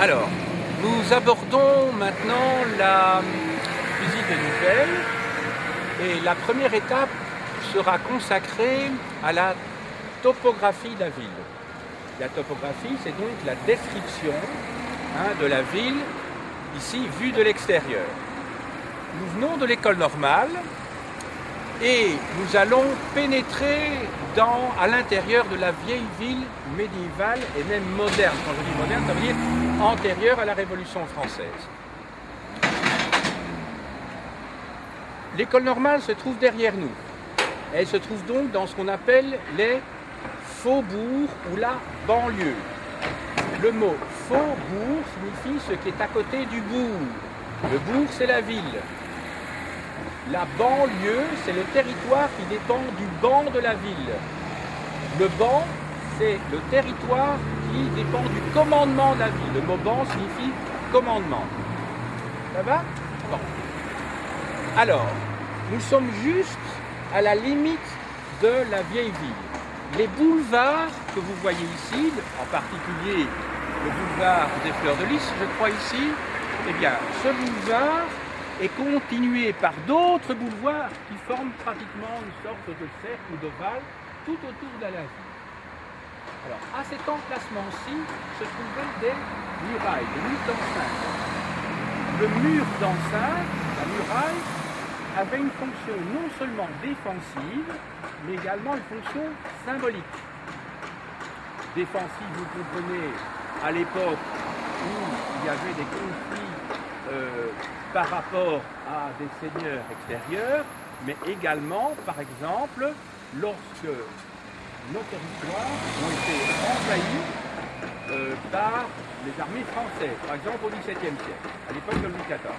Alors, nous abordons maintenant la visite de Nivelles et la première étape sera consacrée à la topographie de la ville. La topographie, c'est donc la description de la ville, ici vue de l'extérieur. Nous venons de l'école normale et nous allons pénétrer à l'intérieur de la vieille ville médiévale et même moderne. Quand je dis moderne, ça veut dire antérieure à la Révolution française. L'école normale se trouve derrière nous. Elle se trouve donc dans ce qu'on appelle les faubourgs ou la banlieue. Le mot faubourg signifie ce qui est à côté du bourg. Le bourg, c'est la ville. La banlieue, c'est le territoire qui dépend du ban de la ville. Le ban, c'est le territoire qui dépend du commandement de la ville. Le mot ban signifie commandement. Ça va? Bon. Alors, nous sommes juste à la limite de la vieille ville. Les boulevards que vous voyez ici, en particulier le boulevard des Fleurs de Lys, je crois ici, eh bien, ce boulevard est continué par d'autres boulevards qui forment pratiquement une sorte de cercle ou d'ovale tout autour de la ville. Alors, à cet emplacement-ci se trouvaient des murailles, des murs d'enceinte. Le mur d'enceinte, la muraille, avait une fonction non seulement défensive, mais également une fonction symbolique. Défensive, vous comprenez, à l'époque où il y avait des conflits par rapport à des seigneurs extérieurs, mais également, par exemple, lorsque nos territoires ont été envahis par les armées françaises, par exemple au XVIIe siècle, à l'époque de Louis XIV.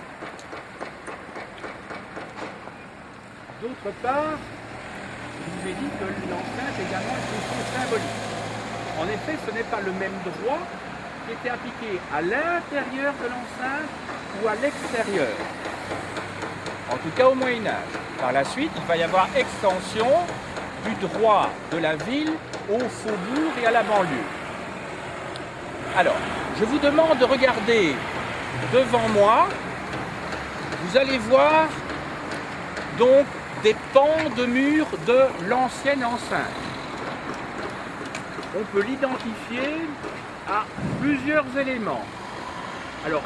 D'autre part, je vous ai dit que l'enceinte a également une fonction symbolique. En effet, ce n'est pas le même droit qui était appliqué à l'intérieur de l'enceinte ou à l'extérieur. En tout cas au Moyen-Âge. Par la suite, il va y avoir extension du droit de la ville au faubourg et à la banlieue. Alors, je vous demande de regarder devant moi. Vous allez voir donc des pans de murs de l'ancienne enceinte. On peut l'identifier à plusieurs éléments. Alors,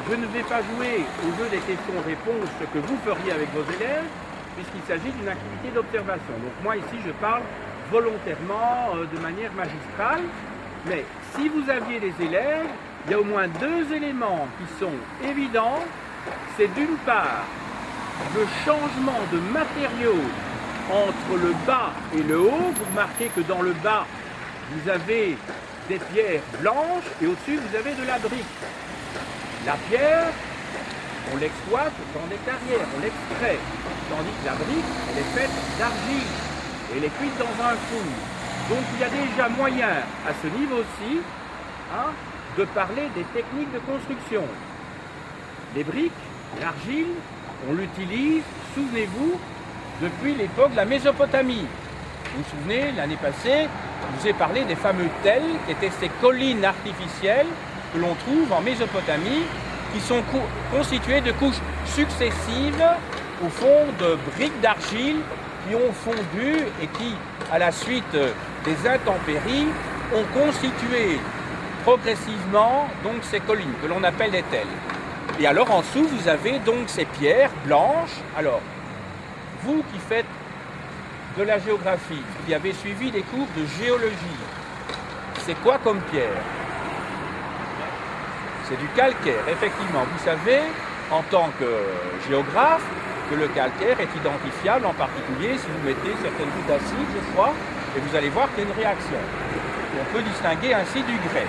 je ne vais pas jouer au jeu des questions-réponses, ce que vous feriez avec vos élèves, puisqu'il s'agit d'une activité d'observation. Donc moi, ici, je parle volontairement de manière magistrale, mais si vous aviez des élèves, il y a au moins deux éléments qui sont évidents. C'est d'une part le changement de matériaux entre le bas et le haut. Vous remarquez que dans le bas, vous avez des pierres blanches et au-dessus, vous avez de la brique. La pierre, on l'exploite dans des carrières, on l'extrait, tandis que la brique, elle est faite d'argile et elle est cuite dans un four. Donc il y a déjà moyen, à ce niveau-ci, de parler des techniques de construction. Les briques, l'argile, on l'utilise, souvenez-vous, depuis l'époque de la Mésopotamie. Vous vous souvenez, l'année passée, je vous ai parlé des fameux tels, qui étaient ces collines artificielles que l'on trouve en Mésopotamie, qui sont constituées de couches successives, au fond, de briques d'argile qui ont fondu et qui, à la suite des intempéries, ont constitué progressivement donc ces collines, que l'on appelle des tels. Et alors en dessous, vous avez donc ces pierres blanches. Alors, vous qui faites de la géographie, qui avez suivi des cours de géologie, c'est quoi comme pierre? C'est du calcaire, effectivement. Vous savez, en tant que géographe, que le calcaire est identifiable, en particulier si vous mettez certaines gouttes d'acide, je crois, et vous allez voir qu'il y a une réaction. On peut distinguer ainsi du grès.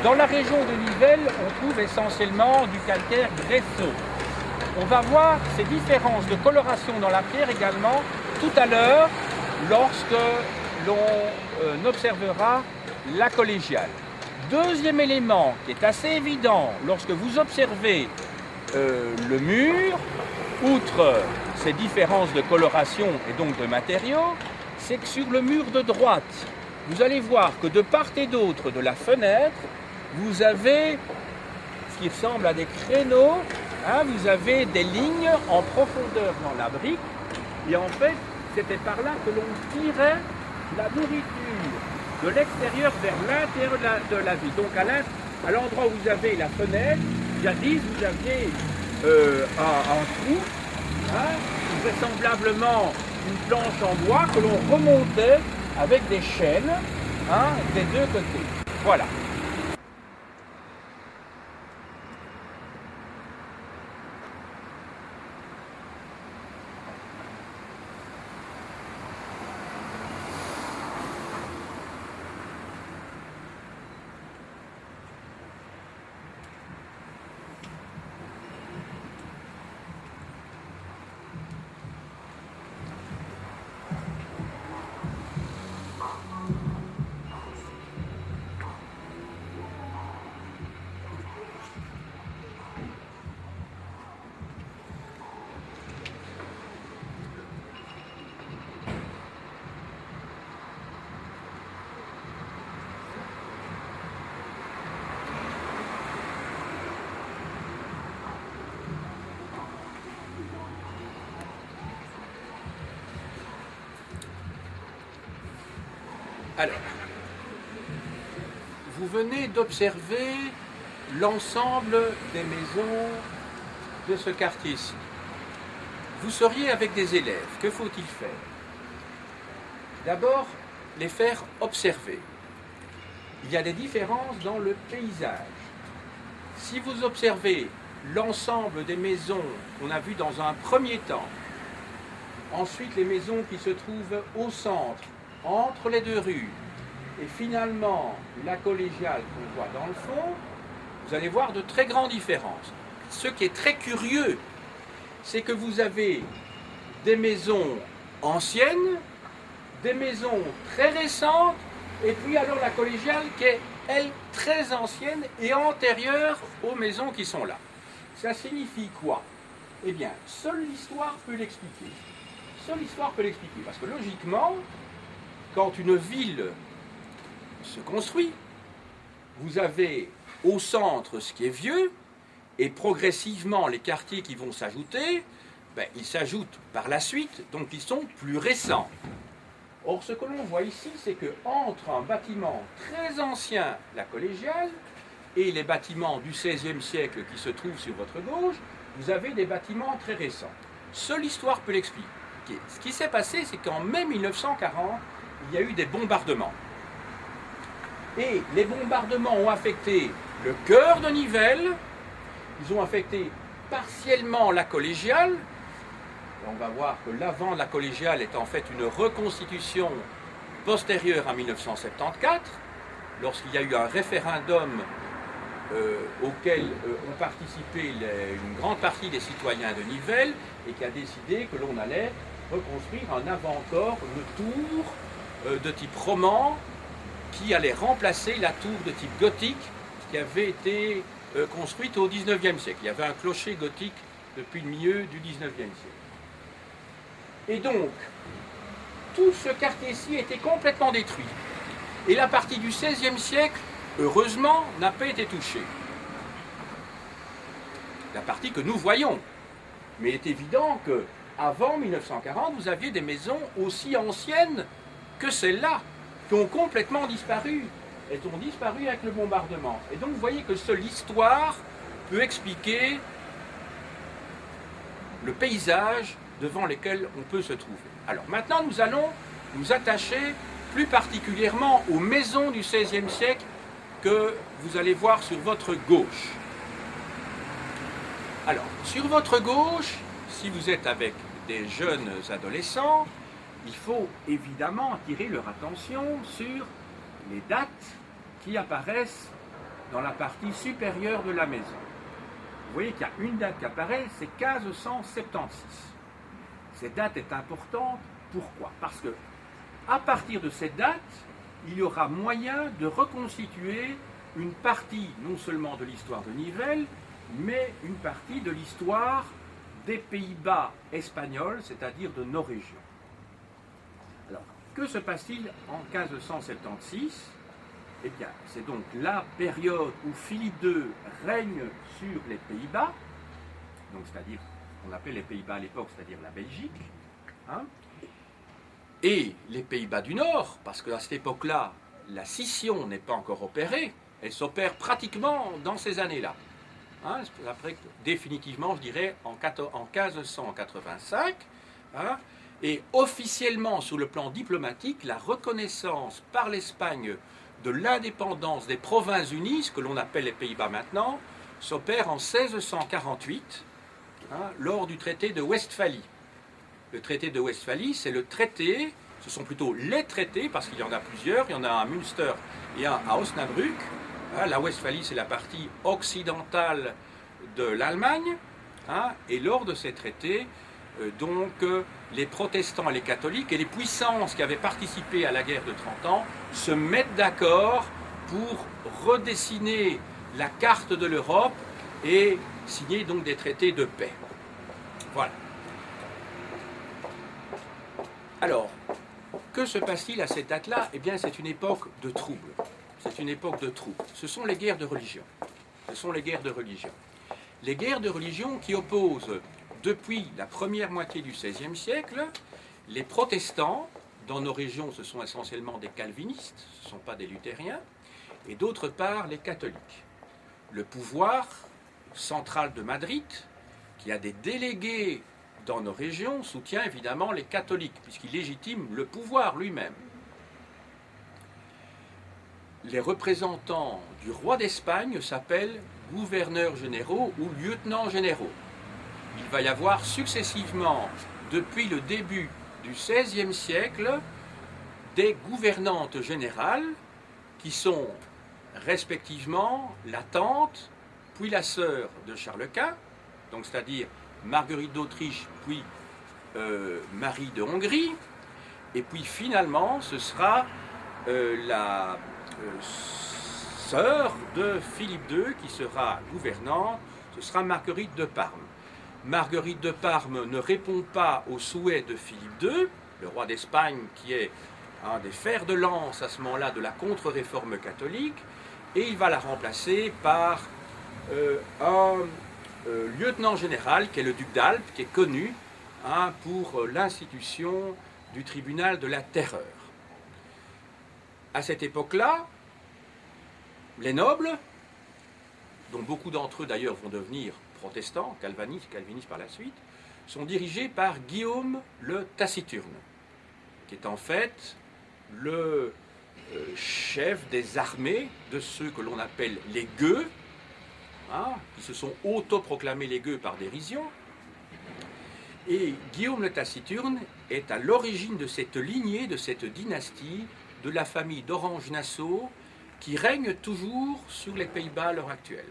Dans la région de Nivelles, on trouve essentiellement du calcaire graisseux. On va voir ces différences de coloration dans la pierre également tout à l'heure, lorsque l'on observera la collégiale. Deuxième élément qui est assez évident lorsque vous observez le mur, outre ces différences de coloration et donc de matériaux, c'est que sur le mur de droite, vous allez voir que de part et d'autre de la fenêtre, vous avez ce qui ressemble à des créneaux. Hein, vous avez des lignes en profondeur dans la brique. Et en fait, c'était par là que l'on tirait la nourriture de l'extérieur vers l'intérieur de la ville. Donc à l'endroit où vous avez la fenêtre, jadis vous aviez un trou, hein, vraisemblablement une planche en bois que l'on remontait avec des chaînes, hein, des deux côtés. Voilà. Alors, vous venez d'observer l'ensemble des maisons de ce quartier-ci. Vous seriez avec des élèves. Que faut-il faire? D'abord, les faire observer. Il y a des différences dans le paysage. Si vous observez l'ensemble des maisons qu'on a vues dans un premier temps, ensuite les maisons qui se trouvent au centre, entre les deux rues, et finalement la collégiale qu'on voit dans le fond, vous allez voir de très grandes différences. Ce qui est très curieux, c'est que vous avez des maisons anciennes, des maisons très récentes, et puis alors la collégiale qui est, elle, très ancienne et antérieure aux maisons qui sont là. Ça signifie quoi? Eh bien, seule l'histoire peut l'expliquer. Seule l'histoire peut l'expliquer, parce que logiquement, quand une ville se construit, vous avez au centre ce qui est vieux, et progressivement les quartiers qui vont s'ajouter, ils s'ajoutent par la suite, donc ils sont plus récents. Or, ce que l'on voit ici, c'est qu'entre un bâtiment très ancien, la collégiale, et les bâtiments du XVIe siècle qui se trouvent sur votre gauche, vous avez des bâtiments très récents. Seule l'histoire peut l'expliquer. Ce qui s'est passé, c'est qu'en mai 1940, il y a eu des bombardements. Et les bombardements ont affecté le cœur de Nivelles, ils ont affecté partiellement la collégiale. On va voir que l'avant de la collégiale est en fait une reconstitution postérieure à 1974, lorsqu'il y a eu un référendum auquel ont participé une grande partie des citoyens de Nivelles et qui a décidé que l'on allait reconstruire un avant-corps, une tour de type roman qui allait remplacer la tour de type gothique qui avait été construite au XIXe siècle. Il y avait un clocher gothique depuis le milieu du XIXe siècle. Et donc, tout ce quartier-ci était complètement détruit. Et la partie du XVIe siècle, heureusement, n'a pas été touchée. La partie que nous voyons. Mais il est évident qu'avant 1940, vous aviez des maisons aussi anciennes que celles-là, qui ont complètement disparu. Elles ont disparu avec le bombardement. Et donc, vous voyez que seule l'histoire peut expliquer le paysage devant lesquels on peut se trouver. Alors maintenant, nous allons nous attacher plus particulièrement aux maisons du XVIe siècle que vous allez voir sur votre gauche. Alors, sur votre gauche, si vous êtes avec des jeunes adolescents, il faut évidemment attirer leur attention sur les dates qui apparaissent dans la partie supérieure de la maison. Vous voyez qu'il y a une date qui apparaît, c'est 1576. Cette date est importante, pourquoi? Parce que à partir de cette date, il y aura moyen de reconstituer une partie non seulement de l'histoire de Nivelles, mais une partie de l'histoire des Pays-Bas espagnols, c'est-à-dire de nos régions. Alors, que se passe-t-il en 1576? Eh bien, c'est donc la période où Philippe II règne sur les Pays-Bas, donc c'est-à-dire ce qu'on appelait les Pays-Bas à l'époque, c'est-à-dire la Belgique, hein, et les Pays-Bas du Nord, parce qu'à cette époque-là, la scission n'est pas encore opérée, elle s'opère pratiquement dans ces années-là. Hein, après, définitivement, je dirais, en 1585, hein, et officiellement, sur le plan diplomatique, la reconnaissance par l'Espagne de l'indépendance des Provinces-Unies, ce que l'on appelle les Pays-Bas maintenant, s'opère en 1648, hein, lors du traité de Westphalie. Le traité de Westphalie, c'est le traité, ce sont plutôt les traités, parce qu'il y en a plusieurs, il y en a un à Münster et un à Osnabrück. Hein, la Westphalie, c'est la partie occidentale de l'Allemagne, hein, et lors de ces traités, les protestants et les catholiques et les puissances qui avaient participé à la guerre de 30 ans se mettent d'accord pour redessiner la carte de l'Europe et signer donc des traités de paix. Voilà. Alors, que se passe-t-il à cette date-là? Eh bien, c'est une époque de troubles. C'est une époque de troubles. Ce sont les guerres de religion. Ce sont les guerres de religion. Les guerres de religion qui opposent, depuis la première moitié du XVIe siècle, les protestants, dans nos régions ce sont essentiellement des calvinistes, ce ne sont pas des luthériens, et d'autre part les catholiques. Le pouvoir central de Madrid, qui a des délégués dans nos régions, soutient évidemment les catholiques, puisqu'il légitime le pouvoir lui-même. Les représentants du roi d'Espagne s'appellent gouverneurs généraux ou lieutenants généraux. Il va y avoir successivement, depuis le début du XVIe siècle, des gouvernantes générales qui sont respectivement la tante, puis la sœur de Charles Quint, donc c'est-à-dire Marguerite d'Autriche, puis Marie de Hongrie, et puis finalement ce sera la sœur de Philippe II qui sera gouvernante, ce sera Marguerite de Parme. Marguerite de Parme ne répond pas aux souhaits de Philippe II, le roi d'Espagne qui est un des fers de lance à ce moment-là de la contre-réforme catholique, et il va la remplacer par un lieutenant général qui est le duc d'Albe, qui est connu pour l'institution du tribunal de la terreur. À cette époque-là, les nobles, dont beaucoup d'entre eux d'ailleurs vont devenir protestants, calvinistes par la suite, sont dirigés par Guillaume le Taciturne, qui est en fait le chef des armées de ceux que l'on appelle les gueux, qui se sont autoproclamés les gueux par dérision. Et Guillaume le Taciturne est à l'origine de cette lignée, de cette dynastie, de la famille d'Orange-Nassau, qui règne toujours sur les Pays-Bas à l'heure actuelle.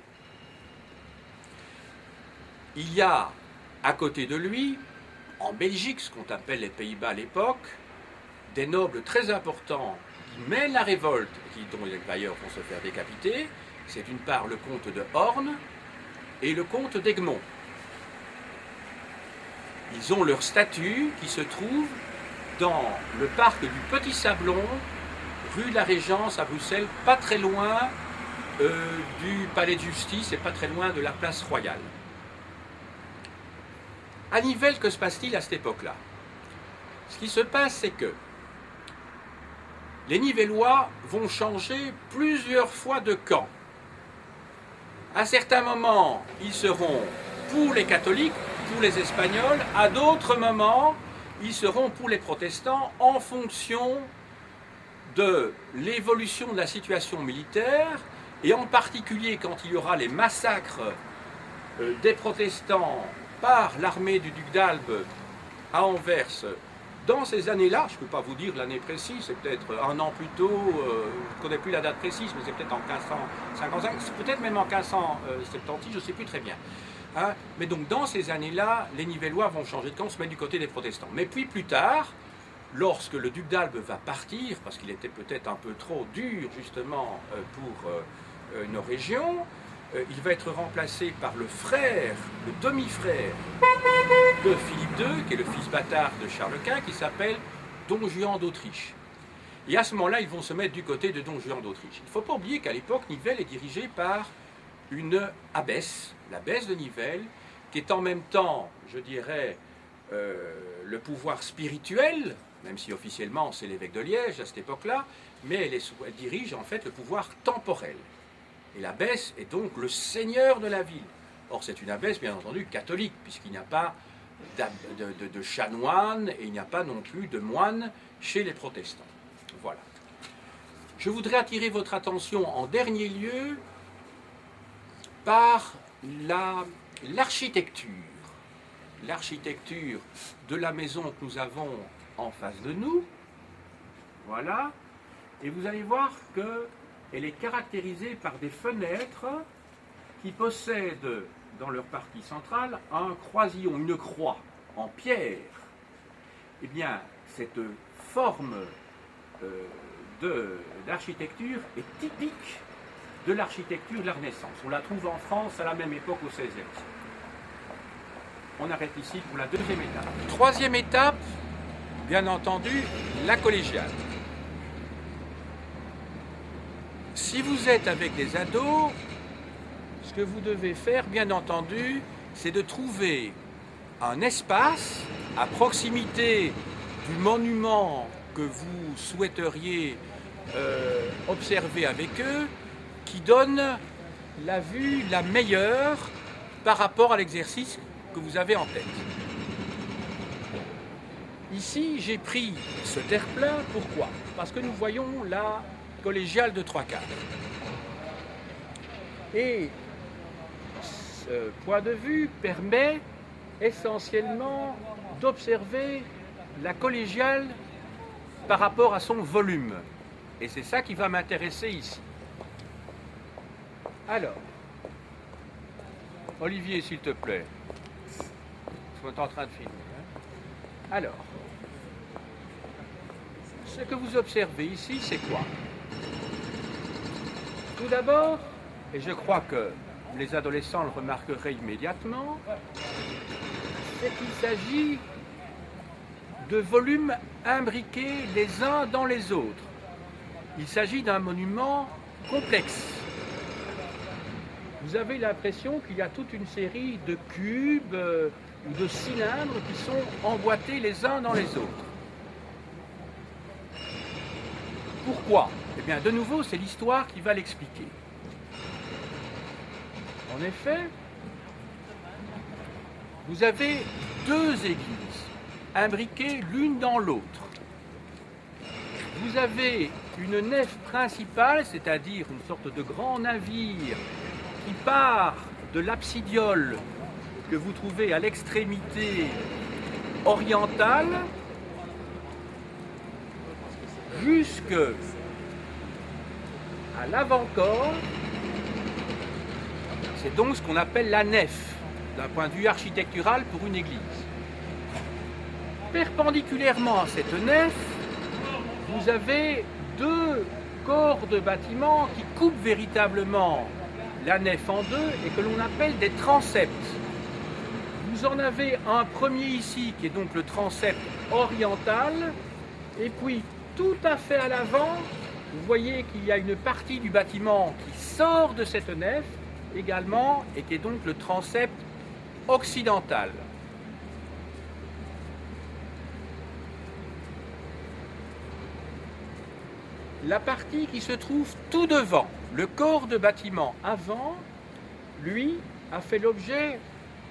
Il y a à côté de lui, en Belgique, ce qu'on appelle les Pays-Bas à l'époque, des nobles très importants qui mènent la révolte, dont les d'ailleurs vont se faire décapiter. C'est d'une part le comte de Horn et le comte d'Egmont. Ils ont leur statue qui se trouve dans le parc du Petit Sablon, rue de la Régence à Bruxelles, pas très loin du palais de justice et pas très loin de la place royale. À Nivelles, que se passe-t-il à cette époque-là? Ce qui se passe, c'est que les Nivellois vont changer plusieurs fois de camp. À certains moments, ils seront pour les catholiques, pour les Espagnols. À d'autres moments, ils seront pour les protestants en fonction de l'évolution de la situation militaire, et en particulier quand il y aura les massacres des protestants par l'armée du duc d'Albe à Anvers. Dans ces années-là, je ne peux pas vous dire l'année précise, c'est peut-être un an plus tôt, je ne connais plus la date précise, mais c'est peut-être en 1555, c'est peut-être même en 1570, je ne sais plus très bien. Mais donc dans ces années-là, les Nivellois vont changer de camp, se mettre du côté des protestants. Mais puis plus tard, lorsque le duc d'Albe va partir, parce qu'il était peut-être un peu trop dur justement pour nos régions, il va être remplacé par le frère, le demi-frère de Philippe II, qui est le fils bâtard de Charles Quint, qui s'appelle Don Juan d'Autriche. Et à ce moment-là, ils vont se mettre du côté de Don Juan d'Autriche. Il ne faut pas oublier qu'à l'époque, Nivelles est dirigée par une abbesse, l'abbesse de Nivelles, qui est en même temps, je dirais, le pouvoir spirituel, même si officiellement c'est l'évêque de Liège à cette époque-là, mais elle dirige en fait le pouvoir temporel. Et l'abbesse est donc le seigneur de la ville. Or, c'est une abbesse, bien entendu, catholique, puisqu'il n'y a pas de chanoine et il n'y a pas non plus de moine chez les protestants. Voilà. Je voudrais attirer votre attention en dernier lieu par l'architecture. L'architecture de la maison que nous avons en face de nous. Voilà. Et vous allez voir qu'elle est caractérisée par des fenêtres qui possèdent dans leur partie centrale un croisillon, une croix en pierre. Eh bien, cette forme d'architecture est typique de l'architecture de la Renaissance. On la trouve en France à la même époque au XVIe siècle. On arrête ici pour la deuxième étape. Troisième étape, bien entendu, la collégiale. Si vous êtes avec des ados, ce que vous devez faire, bien entendu, c'est de trouver un espace à proximité du monument que vous souhaiteriez observer avec eux, qui donne la vue la meilleure par rapport à l'exercice que vous avez en tête. Ici, j'ai pris ce terre-plein, pourquoi? Parce que nous voyons la collégiale de 3/4. Et ce point de vue permet essentiellement d'observer la collégiale par rapport à son volume. Et c'est ça qui va m'intéresser ici. Alors, Olivier, s'il te plaît, je suis en train de filmer. Alors, ce que vous observez ici, c'est quoi? Tout d'abord, et je crois que les adolescents le remarqueraient immédiatement, c'est qu'il s'agit de volumes imbriqués les uns dans les autres. Il s'agit d'un monument complexe. Vous avez l'impression qu'il y a toute une série de cubes ou de cylindres qui sont emboîtés les uns dans les autres. Pourquoi? Eh bien, de nouveau, c'est l'histoire qui va l'expliquer. En effet, vous avez deux églises imbriquées l'une dans l'autre. Vous avez une nef principale, c'est-à-dire une sorte de grand navire qui part de l'absidiole que vous trouvez à l'extrémité orientale jusque à l'avant-corps. C'est donc ce qu'on appelle la nef, d'un point de vue architectural pour une église. Perpendiculairement à cette nef, vous avez deux corps de bâtiments qui coupent véritablement la nef en deux et que l'on appelle des transepts. Vous en avez un premier ici qui est donc le transept oriental, et puis tout à fait à l'avant, vous voyez qu'il y a une partie du bâtiment qui sort de cette nef également et qui est donc le transept occidental. La partie qui se trouve tout devant, le corps de bâtiment avant, lui, a fait l'objet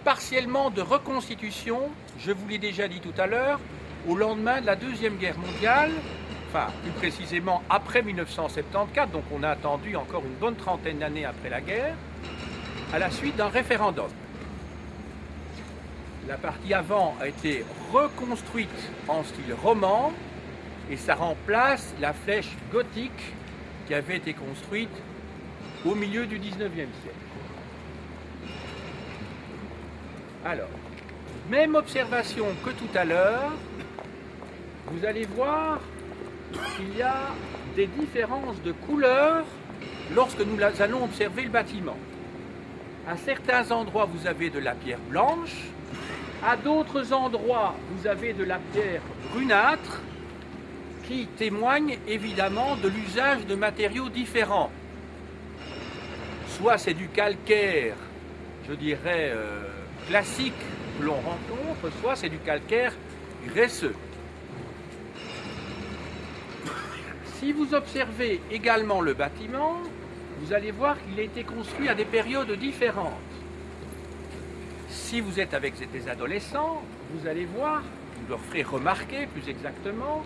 partiellement de reconstitution, je vous l'ai déjà dit tout à l'heure, au lendemain de la Deuxième Guerre mondiale, enfin plus précisément après 1974, donc on a attendu encore une bonne trentaine d'années après la guerre, à la suite d'un référendum. La partie avant a été reconstruite en style roman, et ça remplace la flèche gothique qui avait été construite au milieu du XIXe siècle. Alors, même observation que tout à l'heure, vous allez voir qu'il y a des différences de couleurs lorsque nous allons observer le bâtiment. À certains endroits, vous avez de la pierre blanche, à d'autres endroits, vous avez de la pierre brunâtre, qui témoigne évidemment de l'usage de matériaux différents. Soit c'est du calcaire, je dirais, classique que l'on rencontre, soit c'est du calcaire graisseux. Si vous observez également le bâtiment, vous allez voir qu'il a été construit à des périodes différentes. Si vous êtes avec des adolescents, vous allez voir, vous leur ferez remarquer plus exactement,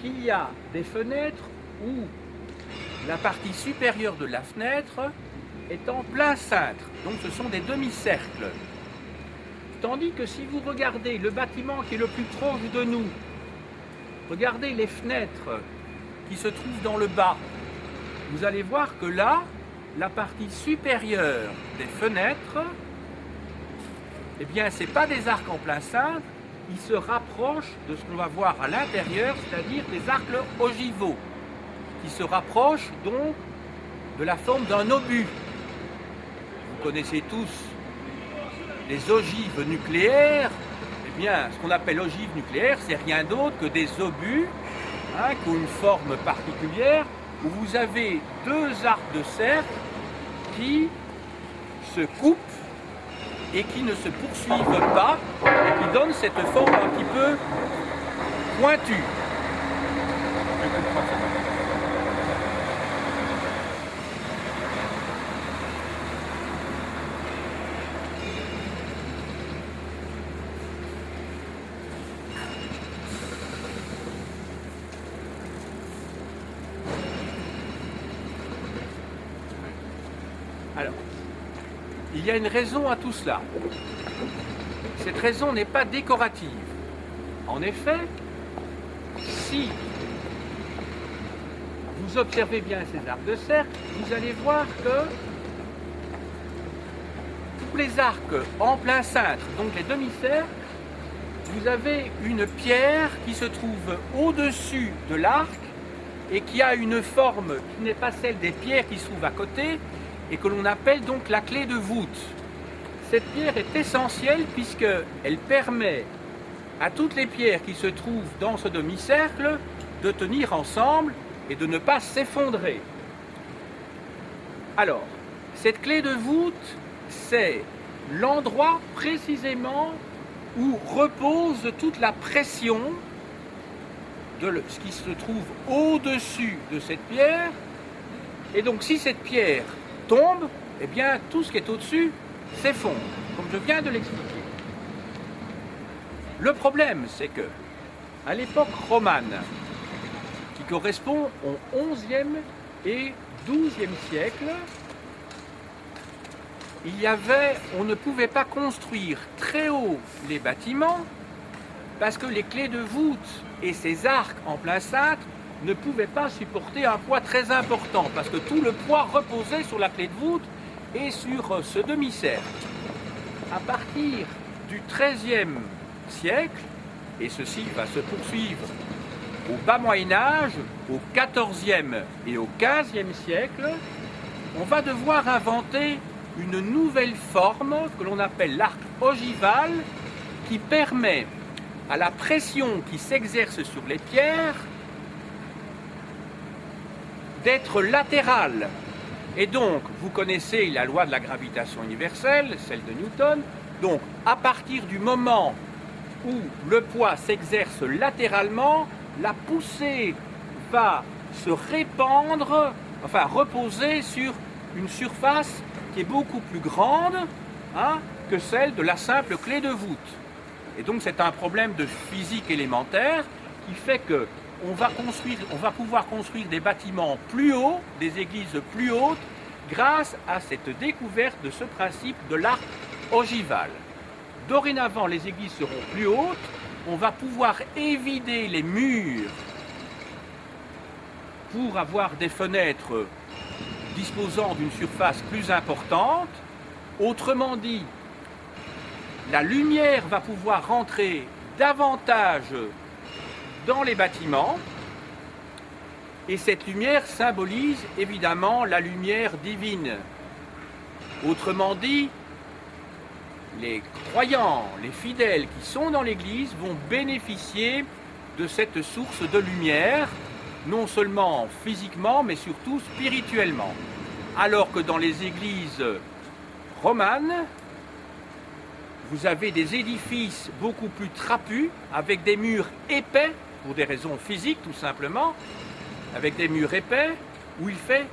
qu'il y a des fenêtres où la partie supérieure de la fenêtre est en plein cintre. Donc ce sont des demi-cercles. Tandis que si vous regardez le bâtiment qui est le plus proche de nous, regardez les fenêtres qui se trouvent dans le bas, vous allez voir que là, la partie supérieure des fenêtres, eh bien, ce n'est pas des arcs en plein cintre, ils se rapprochent de ce qu'on va voir à l'intérieur, c'est-à-dire des arcs ogivaux, qui se rapprochent donc de la forme d'un obus. Vous connaissez tous les ogives nucléaires. Eh bien, ce qu'on appelle ogive nucléaire, c'est rien d'autre que des obus qui ont une forme particulière, où vous avez deux arcs de cercle qui se coupent et qui ne se poursuivent pas et qui donnent cette forme un petit peu pointue. Alors, il y a une raison à tout cela. Cette raison n'est pas décorative. En effet, si vous observez bien ces arcs de cercle, vous allez voir que tous les arcs en plein cintre, donc les demi-cercles, vous avez une pierre qui se trouve au-dessus de l'arc et qui a une forme qui n'est pas celle des pierres qui se trouvent à côté, et que l'on appelle donc la clé de voûte. Cette pierre est essentielle puisqu'elle permet à toutes les pierres qui se trouvent dans ce demi-cercle de tenir ensemble et de ne pas s'effondrer. Alors, cette clé de voûte, c'est l'endroit précisément où repose toute la pression de ce qui se trouve au-dessus de cette pierre. Et donc, si cette pierre tombe, eh bien tout ce qui est au-dessus s'effondre, comme je viens de l'expliquer. Le problème, c'est que à l'époque romane, qui correspond au XIe et XIIe siècle, on ne pouvait pas construire très haut les bâtiments parce que les clés de voûte et ces arcs en plein cintre ne pouvaient pas supporter un poids très important, parce que tout le poids reposait sur la clé de voûte et sur ce demi-cercle. À partir du XIIIe siècle, et ceci va se poursuivre au bas Moyen-Âge, au XIVe et au XVe siècle, on va devoir inventer une nouvelle forme que l'on appelle l'arc ogival, qui permet à la pression qui s'exerce sur les pierres d'être latéral. Et donc, vous connaissez la loi de la gravitation universelle, celle de Newton. Donc, à partir du moment où le poids s'exerce latéralement, la poussée va se répandre, enfin reposer sur une surface qui est beaucoup plus grande que celle de la simple clé de voûte. Et donc, c'est un problème de physique élémentaire qui fait que on va pouvoir construire des bâtiments plus hauts, des églises plus hautes, grâce à cette découverte de ce principe de l'arc ogival. Dorénavant, les églises seront plus hautes, on va pouvoir évider les murs pour avoir des fenêtres disposant d'une surface plus importante. Autrement dit, la lumière va pouvoir rentrer davantage dans les bâtiments, et cette lumière symbolise évidemment la lumière divine. Autrement dit, les croyants, les fidèles qui sont dans l'église vont bénéficier de cette source de lumière, non seulement physiquement, mais surtout spirituellement. Alors que dans les églises romanes, vous avez des édifices beaucoup plus trapus, avec des murs épais, pour des raisons physiques tout simplement, avec des murs épais, où il fait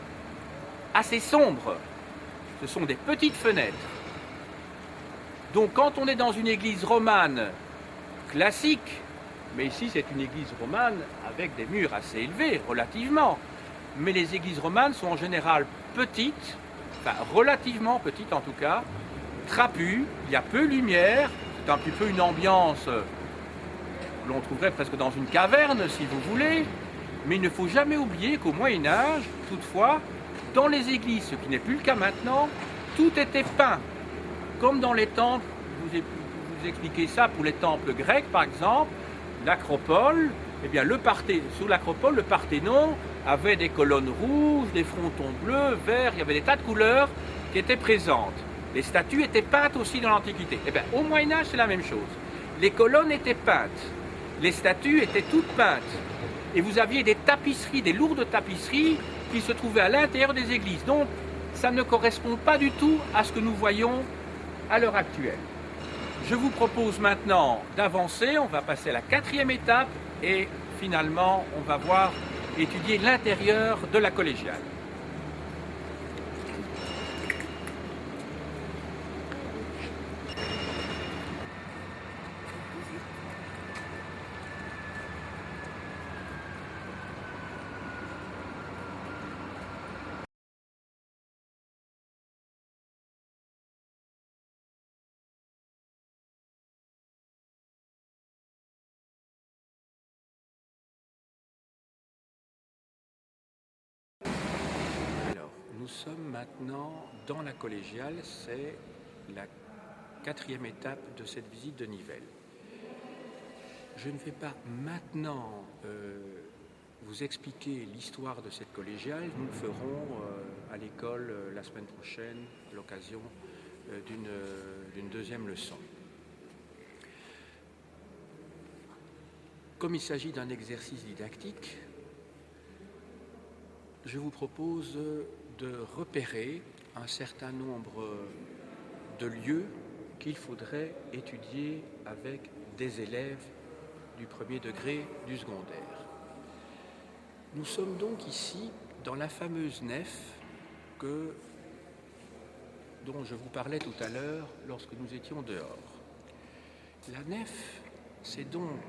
assez sombre. Ce sont des petites fenêtres. Donc quand on est dans une église romane classique, mais ici c'est une église romane avec des murs assez élevés, relativement, mais les églises romanes sont en général petites, enfin relativement petites en tout cas, trapues, il y a peu de lumière, c'est un petit peu une ambiance que l'on trouverait presque dans une caverne si vous voulez, mais il ne faut jamais oublier qu'au Moyen-Âge, toutefois, dans les églises, ce qui n'est plus le cas maintenant, tout était peint. Comme dans les temples, vous expliquez ça pour les temples grecs par exemple, l'acropole, eh bien sous l'acropole, le Parthénon avait des colonnes rouges, des frontons bleus, verts, il y avait des tas de couleurs qui étaient présentes. Les statues étaient peintes aussi dans l'Antiquité. Eh bien, au Moyen-Âge, c'est la même chose. Les colonnes étaient peintes, les statues étaient toutes peintes. Et vous aviez des tapisseries, des lourdes tapisseries qui se trouvaient à l'intérieur des églises. Donc, ça ne correspond pas du tout à ce que nous voyons à l'heure actuelle. Je vous propose maintenant d'avancer, on va passer à la 4e étape et finalement on va étudier l'intérieur de la collégiale. Nous sommes maintenant dans la collégiale, c'est la 4e étape de cette visite de Nivelles. Je ne vais pas maintenant vous expliquer l'histoire de cette collégiale, nous le ferons à l'école la semaine prochaine, à l'occasion d'une 2e leçon. Comme il s'agit d'un exercice didactique, je vous propose de repérer un certain nombre de lieux qu'il faudrait étudier avec des élèves du 1er degré du secondaire. Nous sommes donc ici dans la fameuse nef dont je vous parlais tout à l'heure lorsque nous étions dehors. La nef, c'est donc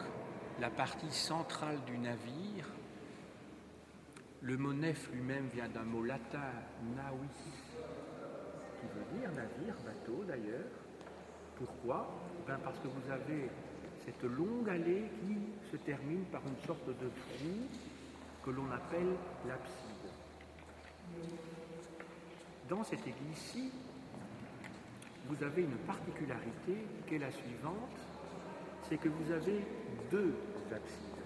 la partie centrale du navire. Le mot nef lui-même vient d'un mot latin, navis, qui veut dire navire, bateau d'ailleurs. Pourquoi? Parce que vous avez cette longue allée qui se termine par une sorte de trou que l'on appelle l'abside. Dans cette église-ci, vous avez une particularité qui est la suivante, c'est que vous avez 2 absides.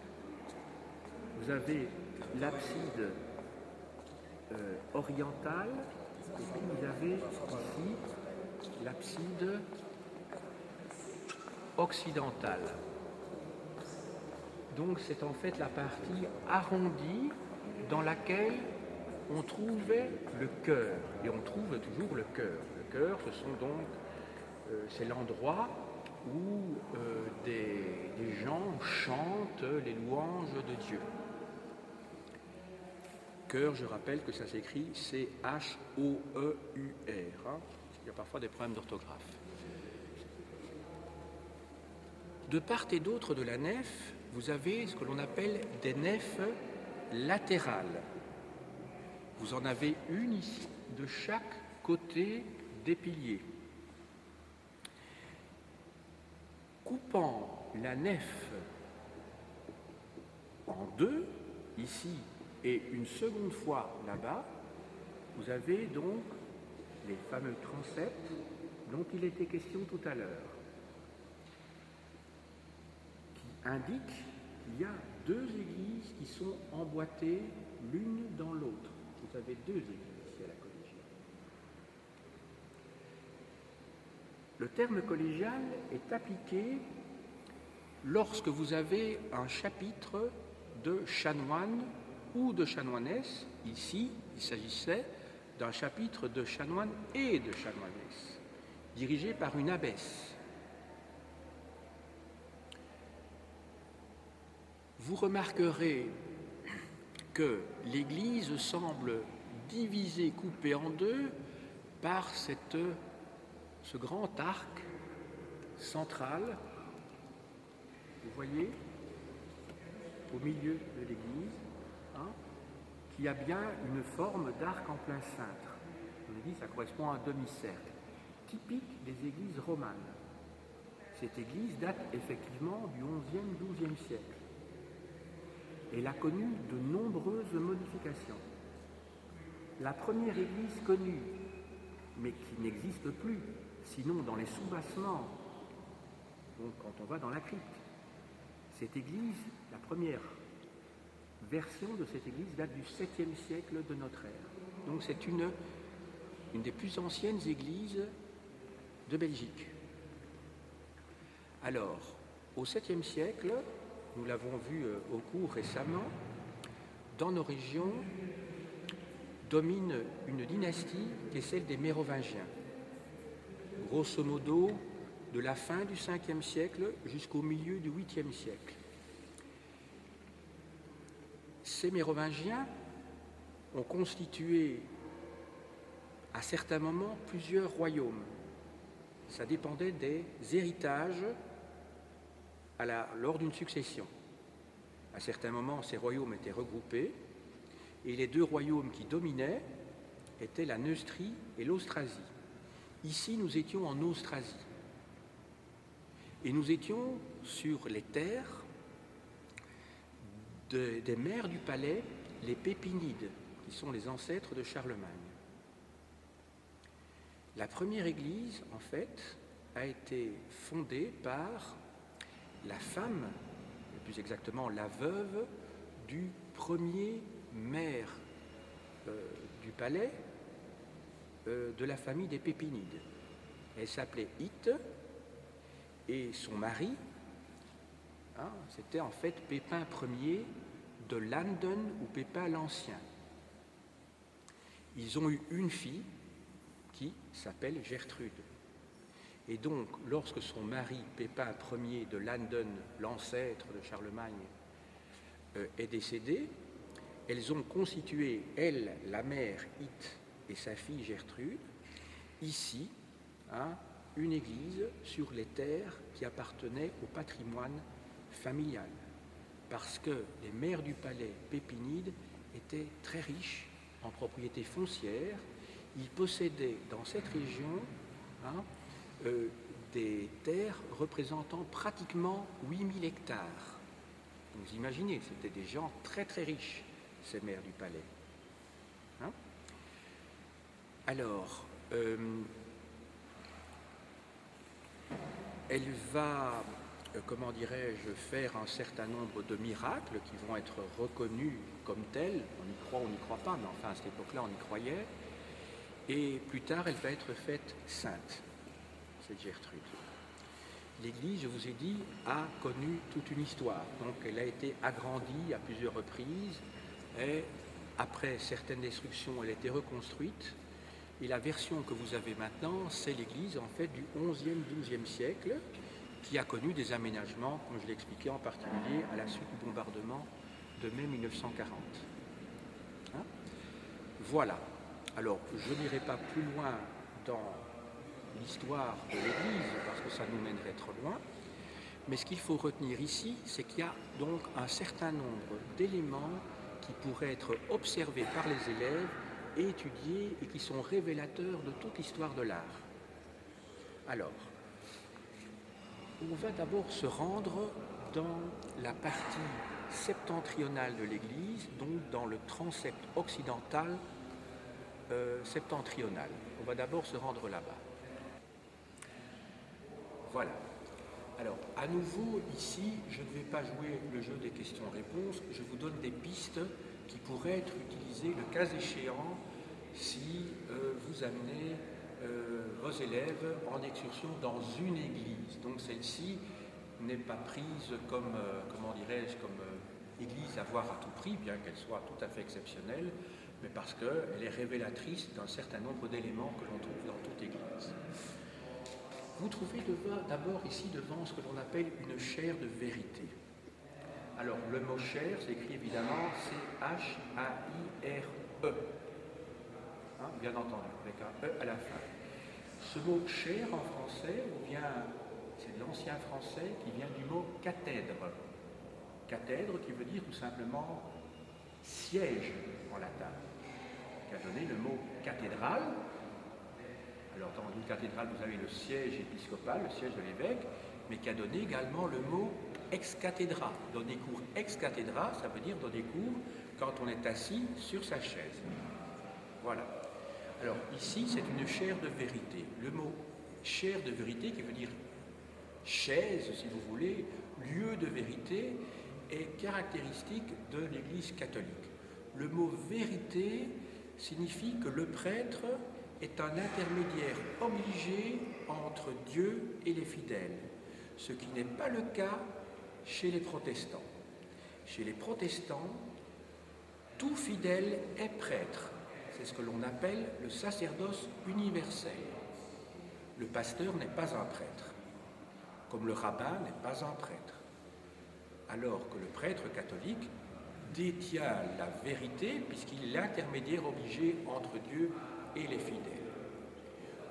Vous avez l'abside orientale et puis vous avez ici l'abside occidentale. Donc c'est en fait la partie arrondie dans laquelle on trouvait le chœur, et on trouve toujours le chœur. Le chœur, c'est l'endroit où des gens chantent les louanges de Dieu. Chœur, je rappelle que ça s'écrit C-H-O-E-U-R. Il y a parfois des problèmes d'orthographe. De part et d'autre de la nef, vous avez ce que l'on appelle des nefs latérales. Vous en avez une ici, de chaque côté des piliers. Coupant la nef en 2, ici, et une seconde fois là-bas, vous avez donc les fameux transepts dont il était question tout à l'heure, qui indiquent qu'il y a 2 églises qui sont emboîtées l'une dans l'autre. Vous avez 2 églises ici à la collégiale. Le terme collégial est appliqué lorsque vous avez un chapitre de chanoine ou de chanoinesse, ici il s'agissait d'un chapitre de chanoine et de chanoinesse, dirigé par une abbesse. Vous remarquerez que l'Église semble divisée, coupée en deux par ce grand arc central, vous voyez, au milieu de l'Église, hein, qui a bien une forme d'arc en plein cintre. On a dit ça correspond à un demi-cercle, typique des églises romanes. Cette église date effectivement du XIe, XIIe siècle. Elle a connu de nombreuses modifications. La première église connue, mais qui n'existe plus, sinon dans les soubassements, donc quand on va dans la crypte, cette église, la première version de cette église date du 7e siècle de notre ère. Donc c'est une des plus anciennes églises de Belgique. Alors, au 7e siècle, nous l'avons vu au cours récemment, dans nos régions domine une dynastie qui est celle des Mérovingiens. Grosso modo, de la fin du 5e siècle jusqu'au milieu du 8e siècle. Ces Mérovingiens ont constitué à certains moments plusieurs royaumes. Ça dépendait des héritages lors d'une succession. À certains moments, ces royaumes étaient regroupés et les deux royaumes qui dominaient étaient la Neustrie et l'Austrasie. Ici, nous étions en Austrasie et nous étions sur les terres des maires du palais, les Pépinides, qui sont les ancêtres de Charlemagne. La première église, en fait, a été fondée par la femme, plus exactement la veuve, du premier maire du palais de la famille des Pépinides. Elle s'appelait Hitte et son mari, c'était en fait Pépin Ier de Landen ou Pépin l'Ancien. Ils ont eu une fille qui s'appelle Gertrude. Et donc, lorsque son mari, Pépin Ier de Landen, l'ancêtre de Charlemagne, est décédé, elles ont constitué, elle, la mère Hitte et sa fille Gertrude, ici, une église sur les terres qui appartenaient au patrimoine familial. Parce que les maires du palais Pépinides étaient très riches en propriétés foncières. Ils possédaient dans cette région des terres représentant pratiquement 8000 hectares. Vous imaginez, c'était des gens très très riches, ces maires du palais. Alors, elle va, comment dirais-je, faire un certain nombre de miracles qui vont être reconnus comme tels. On y croit, on n'y croit pas, mais enfin à cette époque-là, on y croyait. Et plus tard, elle va être faite sainte, cette Gertrude. L'Église, je vous ai dit, a connu toute une histoire. Donc elle a été agrandie à plusieurs reprises et après certaines destructions, elle a été reconstruite. Et la version que vous avez maintenant, c'est l'Église en fait du XIe, XIIe siècle qui a connu des aménagements, comme je l'ai expliqué en particulier à la suite du bombardement de mai 1940. Voilà. Alors, je n'irai pas plus loin dans l'histoire de l'Église, parce que ça nous mènerait trop loin, mais ce qu'il faut retenir ici, c'est qu'il y a donc un certain nombre d'éléments qui pourraient être observés par les élèves et étudiés et qui sont révélateurs de toute l'histoire de l'art. Alors, on va d'abord se rendre dans la partie septentrionale de l'Église, donc dans le transept occidental septentrional. On va d'abord se rendre là-bas. Voilà. Alors, à nouveau, ici, je ne vais pas jouer le jeu des questions-réponses, je vous donne des pistes qui pourraient être utilisées le cas échéant si vous amenez vos élèves en excursion dans une église. Donc celle-ci n'est pas prise comme, comment dirais-je, comme église à voir à tout prix, bien qu'elle soit tout à fait exceptionnelle, mais parce qu'elle est révélatrice d'un certain nombre d'éléments que l'on trouve dans toute église. Vous trouvez d'abord ici devant ce que l'on appelle une chaire de vérité. Alors, le mot chair s'écrit évidemment C-H-A-I-R-E. Hein, bien entendu, avec un E à la fin. Ce mot chair en français, c'est de l'ancien français qui vient du mot cathèdre. Cathèdre qui veut dire tout simplement siège en latin, qui a donné le mot cathédrale. Alors, dans une cathédrale, vous avez le siège épiscopal, le siège de l'évêque, mais qui a donné également le mot ex cathedra. Donner cours ex cathedra, ça veut dire donner cours quand on est assis sur sa chaise. Voilà. Alors, ici, c'est une chaire de vérité. Le mot chaire de vérité, qui veut dire chaise, si vous voulez, lieu de vérité, est caractéristique de l'Église catholique. Le mot vérité signifie que le prêtre est un intermédiaire obligé entre Dieu et les fidèles, ce qui n'est pas le cas chez les protestants. Chez les protestants, tout fidèle est prêtre. C'est ce que l'on appelle le sacerdoce universel. Le pasteur n'est pas un prêtre, comme le rabbin n'est pas un prêtre. Alors que le prêtre catholique détient la vérité puisqu'il est l'intermédiaire obligé entre Dieu et les fidèles.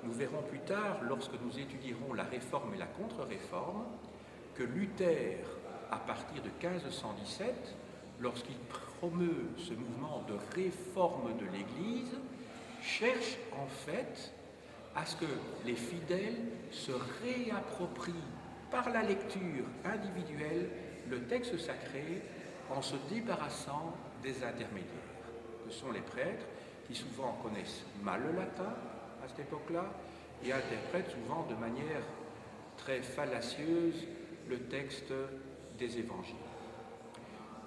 Nous verrons plus tard, lorsque nous étudierons la réforme et la contre-réforme, que Luther, à partir de 1517, lorsqu'il promeut ce mouvement de réforme de l'Église, cherche en fait à ce que les fidèles se réapproprient par la lecture individuelle le texte sacré en se débarrassant des intermédiaires, que sont les prêtres, qui souvent connaissent mal le latin à cette époque-là et interprètent souvent de manière très fallacieuse le texte des évangiles.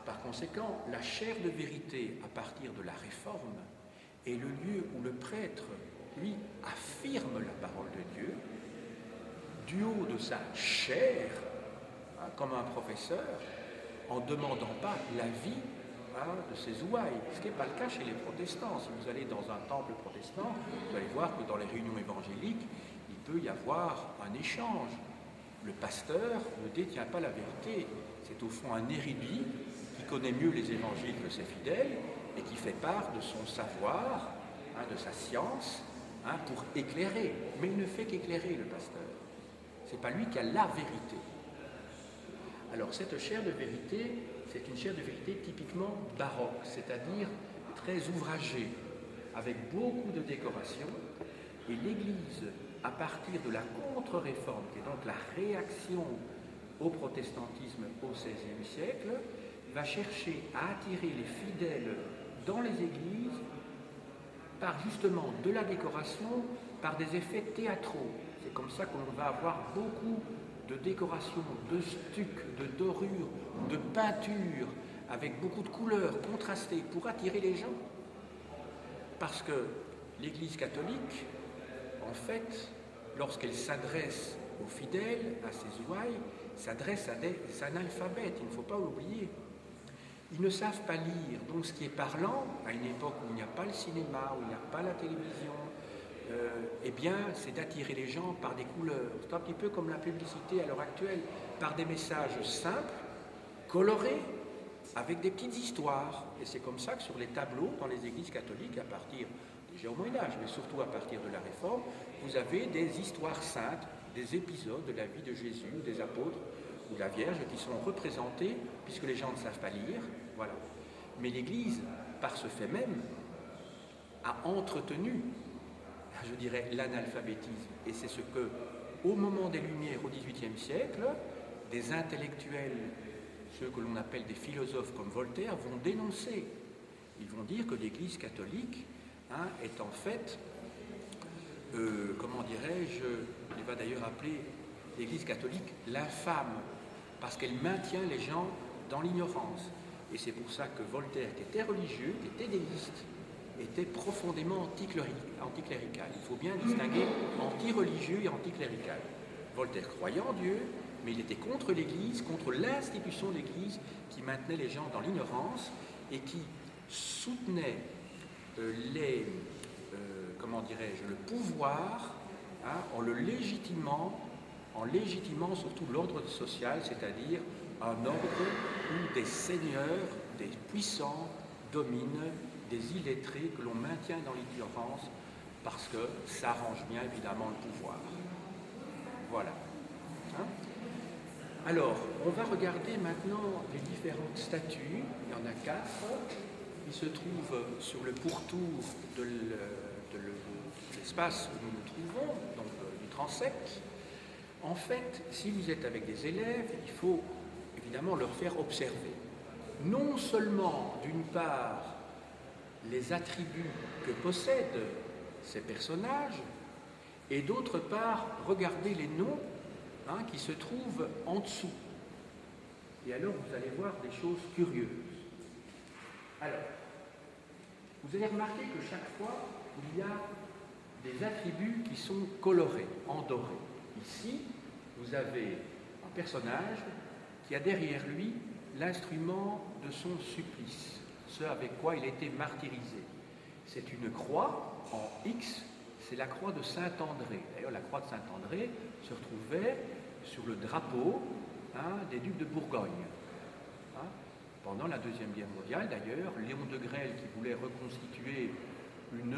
Par conséquent, la chaire de vérité à partir de la réforme est le lieu où le prêtre, lui, affirme la parole de Dieu du haut de sa chaire, comme un professeur, en ne demandant pas l'avis de ses ouailles, ce qui n'est pas le cas chez les protestants. Si vous allez dans un temple protestant, vous allez voir que dans les réunions évangéliques, il peut y avoir un échange. Le pasteur ne détient pas la vérité. C'est au fond un érudit qui connaît mieux les évangiles que ses fidèles et qui fait part de son savoir, de sa science, pour éclairer. Mais il ne fait qu'éclairer, le pasteur. Ce n'est pas lui qui a la vérité. Alors cette chaire de vérité, c'est une chaire de vérité typiquement baroque, c'est-à-dire très ouvragée, avec beaucoup de décorations. Et l'Église, à partir de la contre-réforme, qui est donc la réaction au protestantisme au XVIe siècle, va chercher à attirer les fidèles dans les églises par justement de la décoration, par des effets théâtraux. C'est comme ça qu'on va avoir beaucoup de décorations, de stucs, de dorures, de peintures, avec beaucoup de couleurs contrastées pour attirer les gens. Parce que l'Église catholique, en fait, lorsqu'elle s'adresse aux fidèles, à ses ouailles, s'adresse à des analphabètes, il ne faut pas l'oublier. Ils ne savent pas lire, donc ce qui est parlant, à une époque où il n'y a pas le cinéma, où il n'y a pas la télévision, eh bien, c'est d'attirer les gens par des couleurs. C'est un petit peu comme la publicité à l'heure actuelle, par des messages simples, colorés, avec des petites histoires. Et c'est comme ça que sur les tableaux, dans les églises catholiques, à partir, déjà au Moyen-Âge, mais surtout à partir de la Réforme, vous avez des histoires saintes, des épisodes de la vie de Jésus, des apôtres ou de la Vierge qui sont représentés, puisque les gens ne savent pas lire. Voilà. Mais l'Église, par ce fait même, a entretenu, je dirais, l'analphabétisme. Et c'est ce que, au moment des Lumières, au XVIIIe siècle, des intellectuels, ceux que l'on appelle des philosophes comme Voltaire, vont dénoncer. Ils vont dire que l'Église catholique est en fait, comment dirais-je, il va d'ailleurs appeler l'Église catholique l'infâme, parce qu'elle maintient les gens dans l'ignorance. Et c'est pour ça que Voltaire, qui était religieux, qui était déiste, était profondément anticlérical. Il faut bien distinguer anti-religieux et anticlérical. Voltaire croyait en Dieu, mais il était contre l'Église, contre l'institution de l'Église qui maintenait les gens dans l'ignorance et qui soutenait comment dirais-je, le pouvoir en le légitimant, surtout l'ordre social, c'est-à-dire un ordre où des seigneurs, des puissants dominent des illettrés que l'on maintient dans l'ignorance parce que ça arrange bien évidemment le pouvoir. Voilà. Alors, on va regarder maintenant les différentes statues. Il y en a 4 qui se trouvent sur le pourtour de l'espace où nous nous trouvons, donc du transept. En fait, si vous êtes avec des élèves, il faut évidemment leur faire observer. Non seulement, d'une part, les attributs que possèdent ces personnages, et d'autre part, regarder les noms qui se trouvent en dessous. Et alors, vous allez voir des choses curieuses. Alors, vous allez remarquer que chaque fois, il y a des attributs qui sont colorés, en doré. Ici, vous avez un personnage qui a derrière lui l'instrument de son supplice, ce avec quoi il a été martyrisé. C'est une croix en X, c'est la croix de Saint-André. D'ailleurs, la croix de Saint-André se retrouvait sur le drapeau des ducs de Bourgogne. Pendant la Deuxième Guerre mondiale, d'ailleurs, Léon de Grelle, qui voulait reconstituer une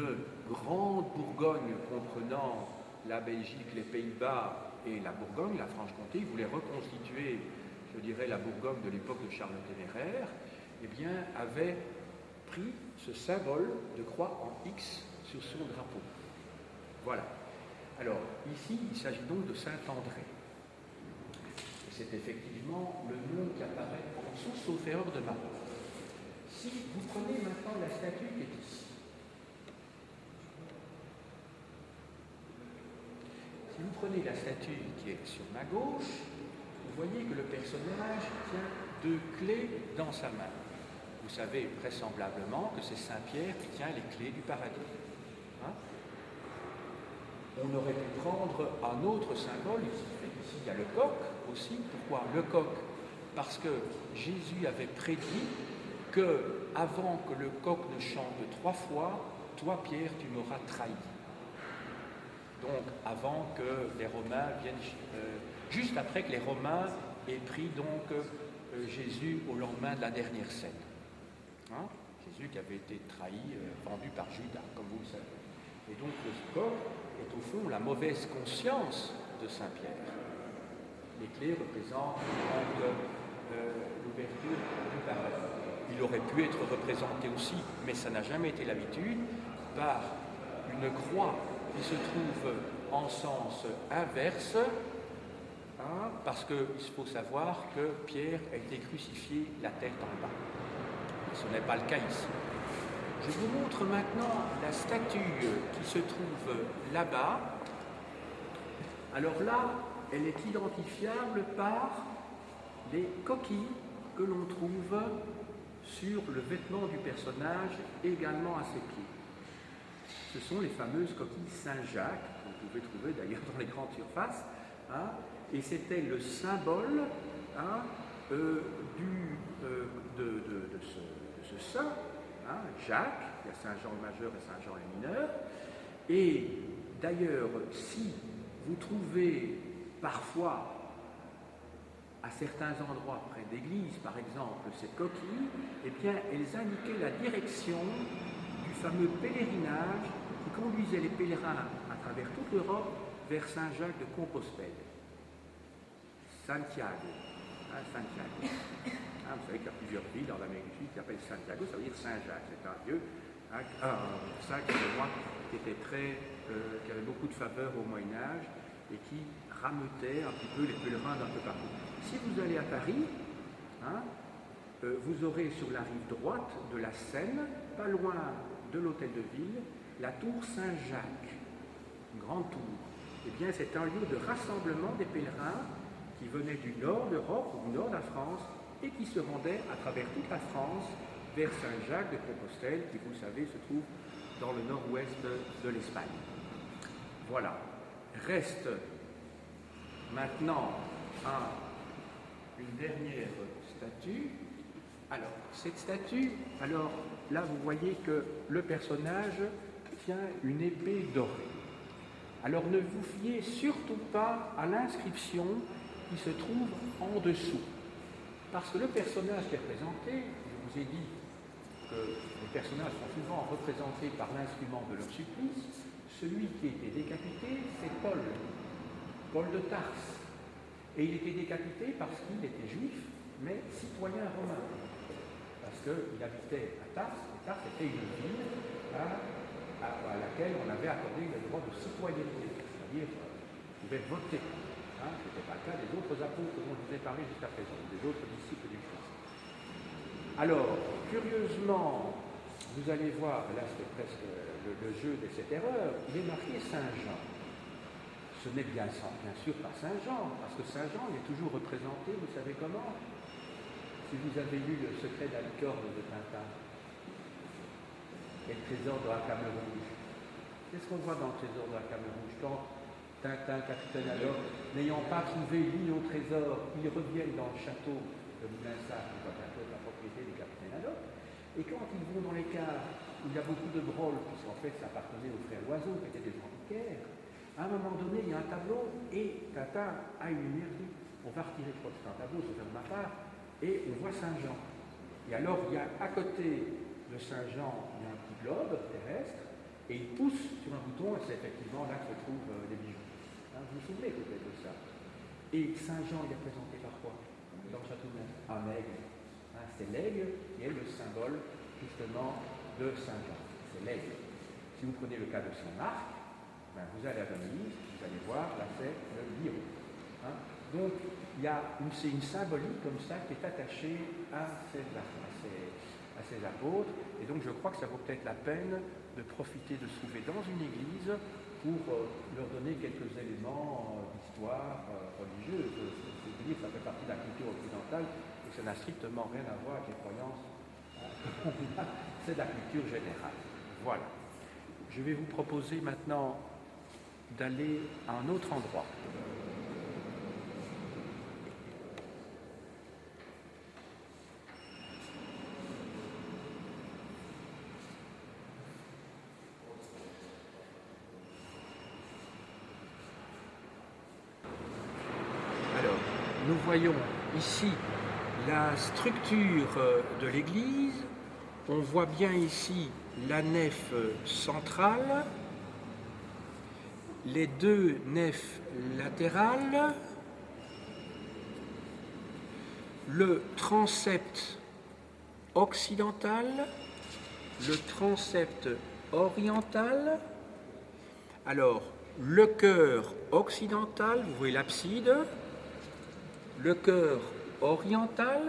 grande Bourgogne comprenant la Belgique, les Pays-Bas et la Bourgogne, la Franche-Comté, il voulait reconstituer, je dirais, la Bourgogne de l'époque de Charles le Téméraire, eh bien, avait pris ce symbole de croix en X sur son drapeau. Voilà. Alors, ici, il s'agit donc de Saint-André. C'est effectivement le nom qui apparaît en dessous, sauf erreur de ma part. Si vous prenez maintenant la statue qui est ici, si vous prenez la statue qui est sur ma gauche, vous voyez que le personnage tient 2 clés dans sa main. Vous savez vraisemblablement que c'est Saint-Pierre qui tient les clés du paradis. On aurait pu prendre un autre symbole ici. Ici, il y a le coq aussi. Pourquoi le coq? Parce que Jésus avait prédit que, avant que le coq ne chante 3 fois, toi, Pierre, tu m'auras trahi. Donc, avant que les Romains viennent, juste après que les Romains aient pris donc Jésus au lendemain de la dernière scène. Jésus qui avait été trahi, vendu par Judas, comme vous le savez. Et donc, le coq est au fond la mauvaise conscience de Saint-Pierre. Les clés représentent l'ouverture du paradis. Il aurait pu être représenté aussi, mais ça n'a jamais été l'habitude, par une croix qui se trouve en sens inverse, parce qu'il faut savoir que Pierre a été crucifié la tête en bas. Et ce n'est pas le cas ici. Je vous montre maintenant la statue qui se trouve là-bas. Alors là, elle est identifiable par les coquilles que l'on trouve sur le vêtement du personnage, également à ses pieds. Ce sont les fameuses coquilles Saint-Jacques, que vous pouvez trouver d'ailleurs dans les grandes surfaces, et c'était le symbole de ce saint, Jacques. Il y a Saint Jean le Majeur et Saint Jean le Mineur. Et d'ailleurs, si vous trouvez parfois à certains endroits près d'églises, par exemple, cette coquille, eh bien, elles indiquaient la direction du fameux pèlerinage qui conduisait les pèlerins à travers toute l'Europe vers Saint-Jacques de Compostelle. Santiago. Santiago. Vous savez qu'il y a plusieurs villes dans l'Amérique du Sud qui s'appellent Santiago, ça veut dire Saint-Jacques. C'est un dieu, un saint qui était qui avait beaucoup de faveur au Moyen-Âge et qui rameutait un petit peu les pèlerins d'un peu partout. Si vous allez à Paris, vous aurez sur la rive droite de la Seine, pas loin de l'hôtel de ville, la tour Saint-Jacques, une grande tour. Eh bien, c'est un lieu de rassemblement des pèlerins qui venaient du nord d'Europe ou du nord de la France et qui se rendaient à travers toute la France vers Saint-Jacques de Compostelle, qui, vous le savez, se trouve dans le nord-ouest de l'Espagne. Voilà. Reste maintenant à une dernière statue. Alors, cette statue, alors là vous voyez que le personnage tient une épée dorée. Alors ne vous fiez surtout pas à l'inscription qui se trouve en dessous. Parce que le personnage qui est représenté, je vous ai dit que les personnages sont souvent représentés par l'instrument de leur supplice. Celui qui était décapité, c'est Paul de Tarse. Et il était décapité parce qu'il était juif, mais citoyen romain. Parce qu'il habitait à Tarse, et Tarse était une ville à laquelle on avait accordé le droit de citoyenneté, c'est-à-dire qu'on pouvait voter. Ce n'était pas le cas des autres apôtres dont je vous ai parlé jusqu'à présent, des autres disciples du Christ. Alors, curieusement, vous allez voir, là c'est presque le jeu de cette erreur, il est marqué Saint Jean. Ce n'est bien sûr pas Saint Jean, parce que Saint Jean il est toujours représenté, vous savez comment? Si vous avez lu Le secret de la licorne de Tintin, et le trésor de la Came Rouge, qu'est-ce qu'on voit dans le trésor de la Came Rouge? Quand Tintin, capitaine Haddock, n'ayant pas trouvé l'île au trésor, ils reviennent dans le château de Moulinsart, qui est un peu de la propriété du capitaine Haddock, et quand ils vont dans les caves où il y a beaucoup de drôles, puisqu'en fait ça appartenait aux frères Oiseau, qui étaient des antiquaires, à un moment donné, il y a un tableau et Tintin a une lumière dit on va retirer un tableau, c'est de ma part, et on voit Saint-Jean. Et alors, il y a à côté de Saint-Jean, il y a un petit globe terrestre, et il pousse sur un bouton, et c'est effectivement là que se trouvent les bijoux. Vous vous souvenez peut-être de ça. Et Saint-Jean, il est représenté par quoi dans le château de Metz? Un aigle. C'est l'aigle qui est le symbole justement de Saint-Jean. C'est l'aigle. Si vous prenez le cas de Saint-Marc, vous allez à Venise, vous allez voir, là c'est le lion. Donc, c'est une symbolique comme ça qui est attachée à ces apôtres. Et donc, je crois que ça vaut peut-être la peine de profiter de se trouver dans une église pour leur donner quelques éléments d'histoire religieuse. C'est-à-dire que ça fait partie de la culture occidentale et ça n'a strictement rien à voir avec les croyances. C'est de la culture générale. Voilà. Je vais vous proposer maintenant d'aller à un autre endroit. Alors, nous voyons ici la structure de l'église. On voit bien ici la nef centrale, les deux nefs latérales, le transept occidental, le transept oriental. Alors, le chœur occidental, vous voyez l'abside, le chœur oriental.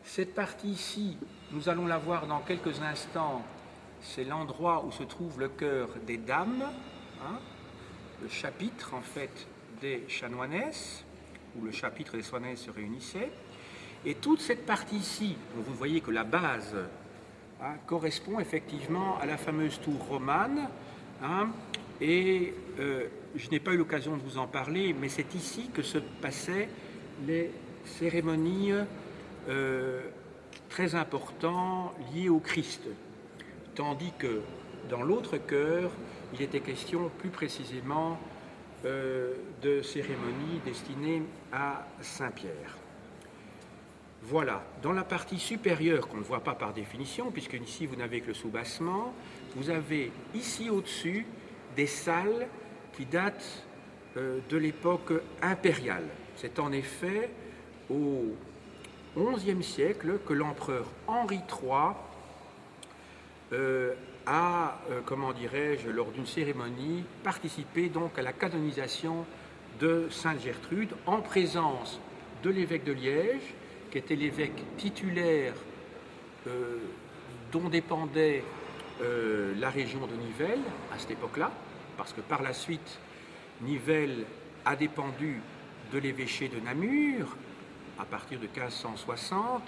Cette partie ici, nous allons la voir dans quelques instants, c'est l'endroit où se trouve le chœur des dames, le chapitre en fait des chanoinesses, où le chapitre des chanoinesses se réunissait. Et toute cette partie ici, vous voyez que la base correspond effectivement à la fameuse tour romane, et je n'ai pas eu l'occasion de vous en parler, mais c'est ici que se passaient les cérémonies très importantes liées au Christ, tandis que dans l'autre chœur, il était question plus précisément de cérémonies destinées à Saint-Pierre. Voilà, dans la partie supérieure, qu'on ne voit pas par définition, puisque ici vous n'avez que le soubassement, vous avez ici au-dessus des salles qui datent de l'époque impériale. C'est en effet au XIe siècle que l'empereur Henri III a, comment dirais-je, lors d'une cérémonie, participé donc à la canonisation de Sainte Gertrude en présence de l'évêque de Liège, qui était l'évêque titulaire dont dépendait la région de Nivelles à cette époque-là, parce que par la suite, Nivelles a dépendu de l'évêché de Namur à partir de 1560,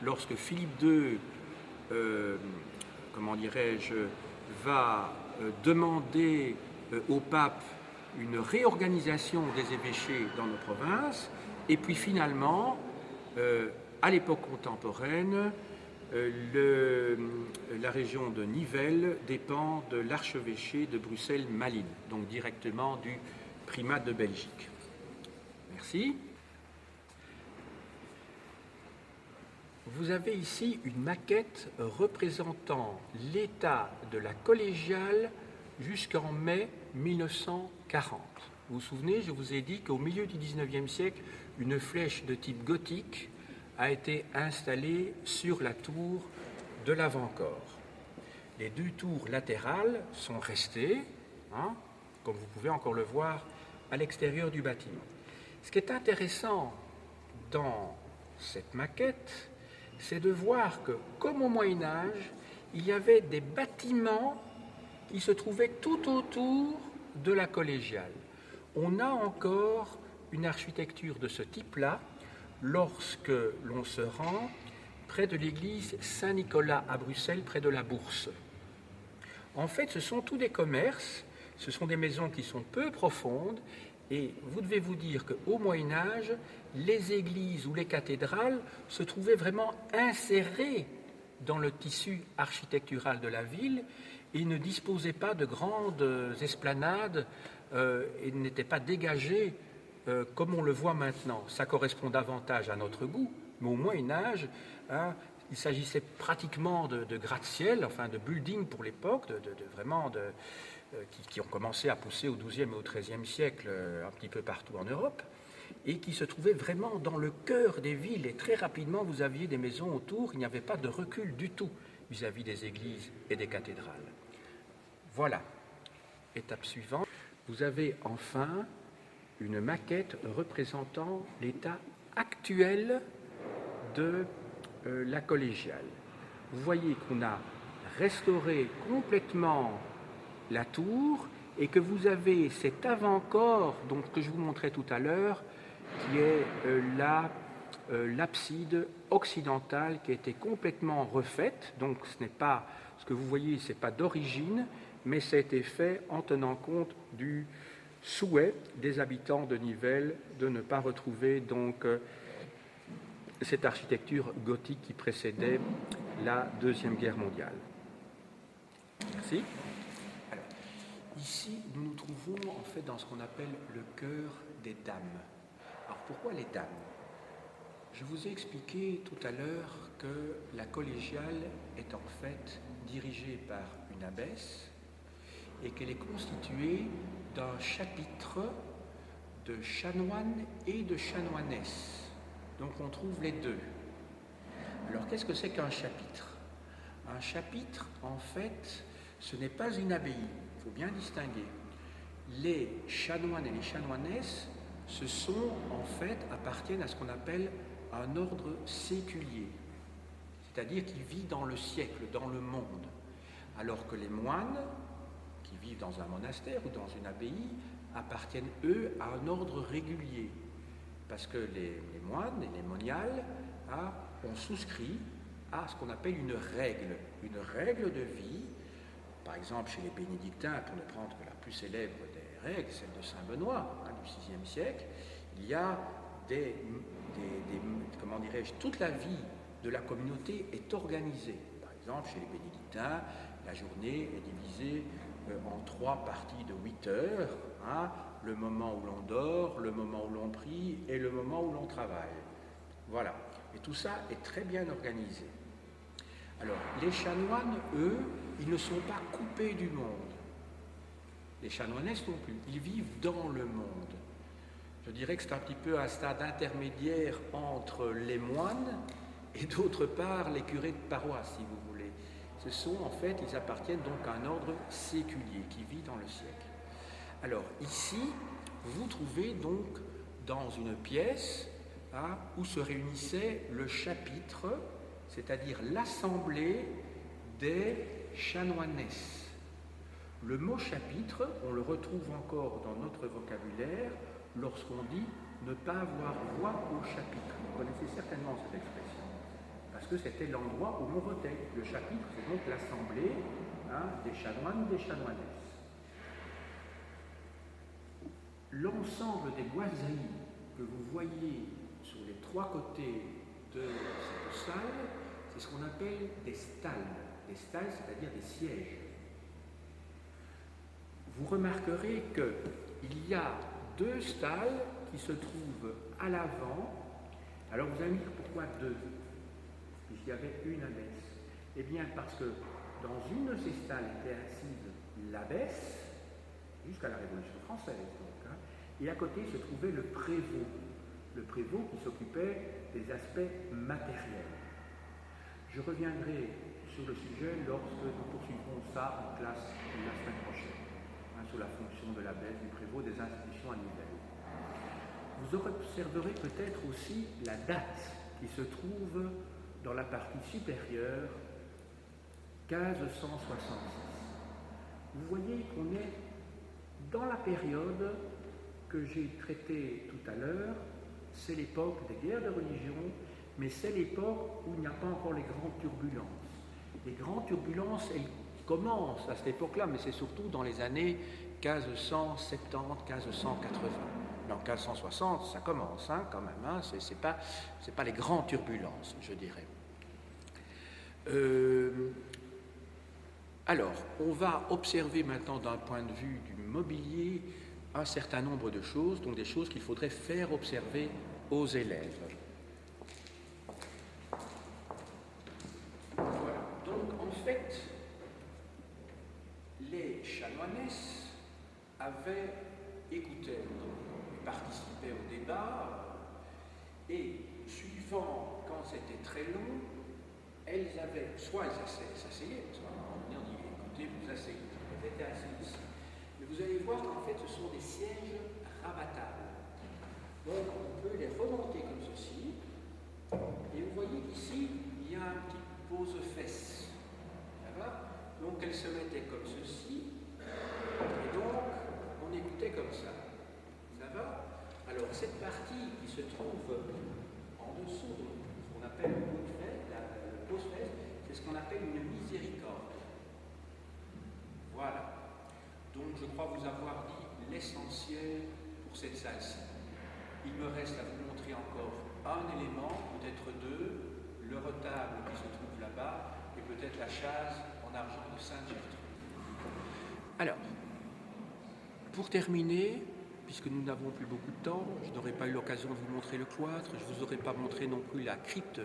lorsque Philippe II, comment dirais-je, va demander au pape une réorganisation des évêchés dans nos provinces, et puis finalement, à l'époque contemporaine, la région de Nivelles dépend de l'archevêché de Bruxelles-Malines, donc directement du primat de Belgique. Merci. Vous avez ici une maquette représentant l'état de la collégiale jusqu'en mai 1940. Vous vous souvenez, je vous ai dit qu'au milieu du XIXe siècle, une flèche de type gothique a été installée sur la tour de l'avant-corps. Les deux tours latérales sont restées, comme vous pouvez encore le voir à l'extérieur du bâtiment. Ce qui est intéressant dans cette maquette, c'est de voir que, comme au Moyen-Âge, il y avait des bâtiments qui se trouvaient tout autour de la collégiale. On a encore une architecture de ce type-là lorsque l'on se rend près de l'église Saint-Nicolas à Bruxelles, près de la Bourse. En fait, ce sont tous des commerces, ce sont des maisons qui sont peu profondes, et vous devez vous dire qu'au Moyen-Âge, les églises ou les cathédrales se trouvaient vraiment insérées dans le tissu architectural de la ville et ne disposaient pas de grandes esplanades et n'étaient pas dégagées comme on le voit maintenant. Ça correspond davantage à notre goût, mais au Moyen-Âge, il s'agissait pratiquement de gratte-ciel, enfin de buildings pour l'époque, qui ont commencé à pousser au XIIe et au XIIIe siècle un petit peu partout en Europe, et qui se trouvaient vraiment dans le cœur des villes. Et très rapidement, vous aviez des maisons autour, il n'y avait pas de recul du tout vis-à-vis des églises et des cathédrales. Voilà. Étape suivante. Vous avez enfin une maquette représentant l'état actuel de la collégiale. Vous voyez qu'on a restauré complètement la tour et que vous avez cet avant-corps que je vous montrais tout à l'heure qui est l'abside occidentale qui a été complètement refaite. Donc ce n'est pas ce que vous voyez, ce n'est pas d'origine, mais ça a été fait en tenant compte du souhait des habitants de Nivelles de ne pas retrouver donc cette architecture gothique qui précédait la Deuxième Guerre mondiale. Merci. Alors, ici, nous nous trouvons en fait dans ce qu'on appelle le cœur des dames. Alors pourquoi les dames? Je vous ai expliqué tout à l'heure que la collégiale est en fait dirigée par une abbesse et qu'elle est constituée d'un chapitre de chanoines et de chanoinesses. Donc on trouve les deux. Alors qu'est-ce que c'est qu'un chapitre? Un chapitre, en fait, ce n'est pas une abbaye, il faut bien distinguer. Les chanoines et les chanoinesses, appartiennent à ce qu'on appelle un ordre séculier, c'est-à-dire qui vit dans le siècle, dans le monde, alors que les moines, qui vivent dans un monastère ou dans une abbaye, appartiennent, eux, à un ordre régulier, parce que les moines et les moniales ont souscrit à ce qu'on appelle une règle de vie. Par exemple, chez les bénédictins, pour ne prendre que la plus célèbre des règles, celle de Saint Benoît, du VIe siècle, il y a toute la vie de la communauté est organisée. Par exemple, chez les bénédictins, la journée est divisée en 3 parties de 8 heures, le moment où l'on dort, le moment où l'on prie et le moment où l'on travaille. Voilà. Et tout ça est très bien organisé. Alors, les chanoines, eux, ils ne sont pas coupés du monde. Les chanoinesses non plus. Ils vivent dans le monde. Je dirais que c'est un petit peu un stade intermédiaire entre les moines et d'autre part les curés de paroisse, si vous voulez. Ils appartiennent donc à un ordre séculier qui vit dans le siècle. Alors ici, vous trouvez donc dans une pièce où se réunissait le chapitre, c'est-à-dire l'assemblée des chanoinesses. Le mot chapitre, on le retrouve encore dans notre vocabulaire lorsqu'on dit ne pas avoir voix au chapitre. Vous connaissez certainement cette expression, parce que c'était l'endroit où l'on votait. Le chapitre, c'est donc l'assemblée des chanoines, des chanoinesses. l'ensemble des boiseries que vous voyez sur les trois côtés de cette salle, c'est ce qu'on appelle des stalles. Des stalles, c'est-à-dire des sièges. Vous remarquerez qu'il y a deux stalles qui se trouvent à l'avant. Alors vous allez me dire pourquoi deux, puisqu'il y avait une abbesse. Eh bien parce que dans une de ces stalles était assise l'abbesse, jusqu'à la Révolution française donc, hein, et à côté se trouvait le prévôt qui s'occupait des aspects matériels. Je reviendrai sur le sujet lorsque nous poursuivrons ça en classe la semaine prochaine, hein, sur la fonction de l'abbesse, du prévôt, des institutions à Nivelles. Vous observerez peut-être aussi la date qui se trouve dans la partie supérieure, 1566. Vous voyez qu'on est dans la période que j'ai traitée tout à l'heure, c'est l'époque des guerres de religion, mais c'est l'époque où il n'y a pas encore les grandes turbulences. Les grandes turbulences, elles commencent à cette époque-là, mais c'est surtout dans les années 1570, 1580. En 1560, ça commence hein, quand même, hein, c'est pas les grandes turbulences, je dirais. Alors, on va observer maintenant d'un point de vue du mobilier un certain nombre de choses, donc des choses qu'il faudrait faire observer aux élèves. Voilà. Donc, en fait, les chanoinesses avaient écouté, participaient au débat, et suivant quand c'était très long, elles avaient, soit elles s'asseyaient, soit on dit écoutez, vous asseyez, elles étaient assises ici. Mais vous allez voir qu'en fait ce sont des sièges rabattables. Donc on peut les remonter comme ceci, et vous voyez qu'ici il y a un petit pose-fesses. Ça va? Donc elles se mettaient comme ceci, et donc on écoutait comme ça. Ça va? Alors cette partie qui se trouve en dessous de ce qu'on appelle le pose-fesses, c'est ce qu'on appelle une miséricorde. Voilà. Donc je crois vous avoir dit l'essentiel pour cette salle-ci. Il me reste à vous montrer encore un élément, peut-être deux, le retable qui se trouve là-bas, et peut-être la chaise en argent de Sainte-Gertrude. Alors, pour terminer, puisque nous n'avons plus beaucoup de temps, je n'aurai pas eu l'occasion de vous montrer le cloître, je ne vous aurai pas montré non plus la crypte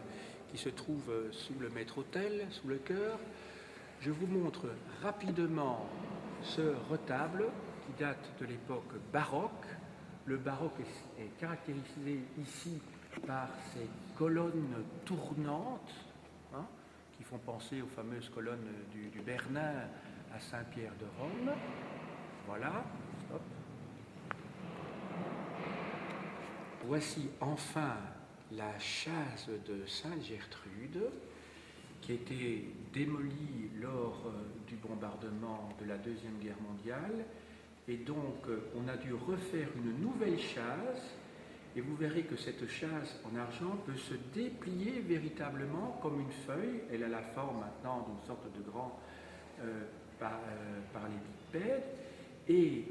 qui se trouve sous le maître-autel, sous le chœur. Je vous montre rapidement ce retable qui date de l'époque baroque. Le baroque est caractérisé ici par ces colonnes tournantes, hein, qui font penser aux fameuses colonnes du Bernin à Saint-Pierre de Rome. Voilà. Hop. Voici enfin la chaise de Sainte-Gertrude qui a été démolie lors du bombardement de la Deuxième Guerre mondiale. Et donc, on a dû refaire une nouvelle chaise, et vous verrez que cette chaise en argent peut se déplier véritablement comme une feuille. Elle a la forme maintenant d'une sorte de grand parallélépipède. Et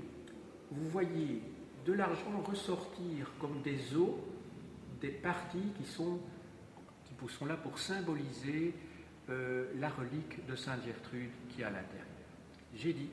vous voyez de l'argent ressortir comme des os, des parties qui sont là pour symboliser la relique de Sainte Gertrude qui est à l'intérieur. J'ai dit.